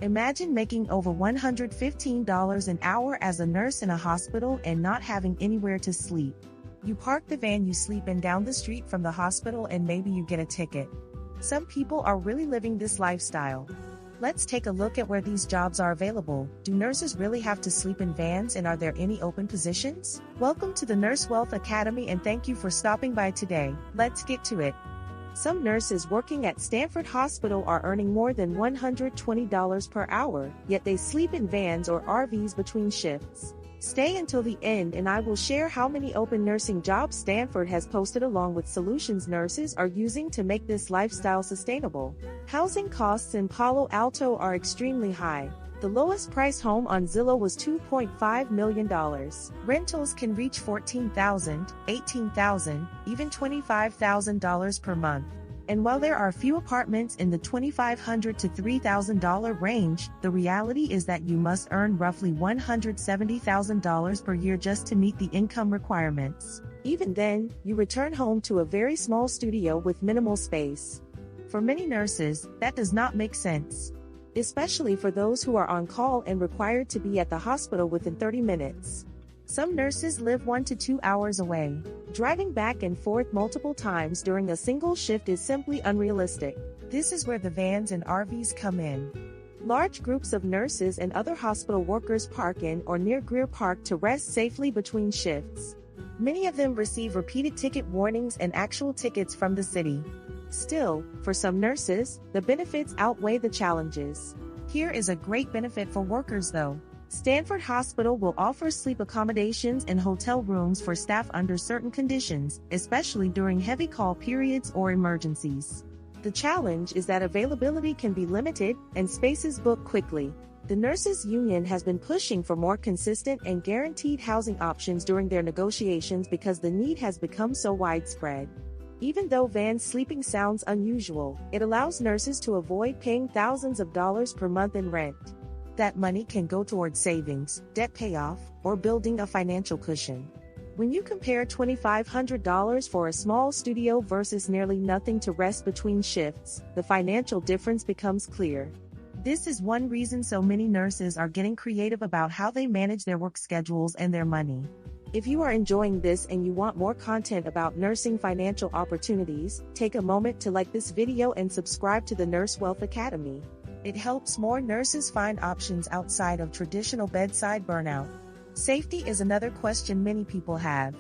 Imagine making over $115 an hour as a nurse in a hospital and not having anywhere to sleep. You park the van you sleep in down the street from the hospital and maybe you get a ticket. Some people are really living this lifestyle. Let's take a look at where these jobs are available. Do nurses really have to sleep in vans, and are there any open positions? Welcome to the Nurse Wealth Academy and thank you for stopping by today. Let's get to it. Some nurses working at Stanford Hospital are earning more than $120 per hour, yet they sleep in vans or RVs between shifts. Stay until the end and I will share how many open nursing jobs Stanford has posted along with solutions nurses are using to make this lifestyle sustainable. Housing costs in Palo Alto are extremely high. The lowest price home on Zillow was $2.5 million. Rentals can reach $14,000, $18,000, even $25,000 per month. And while there are few apartments in the $2,500 to $3,000 range, the reality is that you must earn roughly $170,000 per year just to meet the income requirements. Even then, you return home to a very small studio with minimal space. For many nurses, that does not make sense, especially for those who are on call and required to be at the hospital within 30 minutes. Some nurses live 1 to 2 hours away. Driving back and forth multiple times during a single shift is simply unrealistic. This is where the vans and RVs come in. Large groups of nurses and other hospital workers park in or near Greer Park to rest safely between shifts. Many of them receive repeated ticket warnings and actual tickets from the city. Still, for some nurses, the benefits outweigh the challenges. Here is a great benefit for workers though. Stanford Hospital will offer sleep accommodations and hotel rooms for staff under certain conditions, especially during heavy call periods or emergencies. The challenge is that availability can be limited and spaces book quickly. The Nurses Union has been pushing for more consistent and guaranteed housing options during their negotiations because the need has become so widespread. Even though van sleeping sounds unusual, it allows nurses to avoid paying thousands of dollars per month in rent. That money can go towards savings, debt payoff, or building a financial cushion. When you compare $2,500 for a small studio versus nearly nothing to rest between shifts, the financial difference becomes clear. This is one reason so many nurses are getting creative about how they manage their work schedules and their money. If you are enjoying this and you want more content about nursing financial opportunities, take a moment to like this video and subscribe to the Nurse Wealth Academy. It helps more nurses find options outside of traditional bedside burnout. Safety is another question many people have.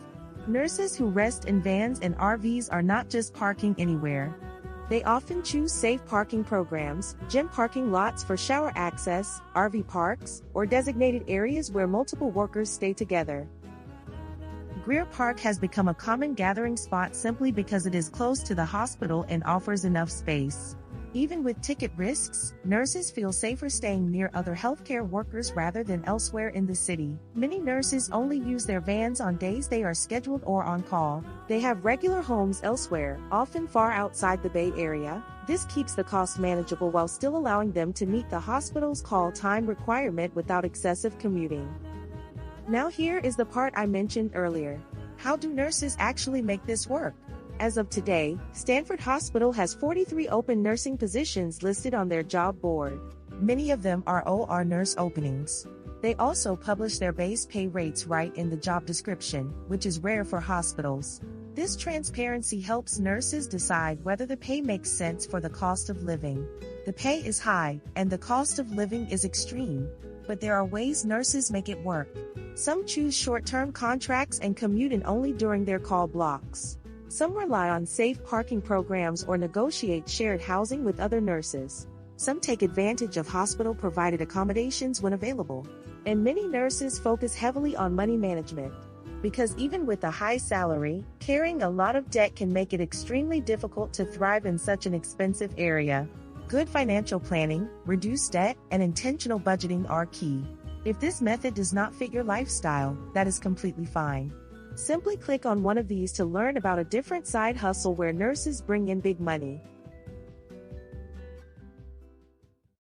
Nurses who rest in vans and RVs are not just parking anywhere. They often choose safe parking programs, gym parking lots for shower access, RV parks, or designated areas where multiple workers stay together. Greer Park has become a common gathering spot simply because it is close to the hospital and offers enough space. Even with ticket risks, nurses feel safer staying near other healthcare workers rather than elsewhere in the city. Many nurses only use their vans on days they are scheduled or on call. They have regular homes elsewhere, often far outside the Bay Area. This keeps the cost manageable while still allowing them to meet the hospital's call time requirement without excessive commuting. Now here is the part I mentioned earlier. How do nurses actually make this work? As of today, Stanford Hospital has 43 open nursing positions listed on their job board. Many of them are OR nurse openings. They also publish their base pay rates right in the job description, which is rare for hospitals. This transparency helps nurses decide whether the pay makes sense for the cost of living. The pay is high, and the cost of living is extreme. But there are ways nurses make it work. Some choose short-term contracts and commute in only during their call blocks. Some rely on safe parking programs or negotiate shared housing with other nurses. Some take advantage of hospital-provided accommodations when available. And many nurses focus heavily on money management. Because even with a high salary, carrying a lot of debt can make it extremely difficult to thrive in such an expensive area. Good financial planning, reduced debt, and intentional budgeting are key. If this method does not fit your lifestyle, that is completely fine. Simply click on one of these to learn about a different side hustle where nurses bring in big money.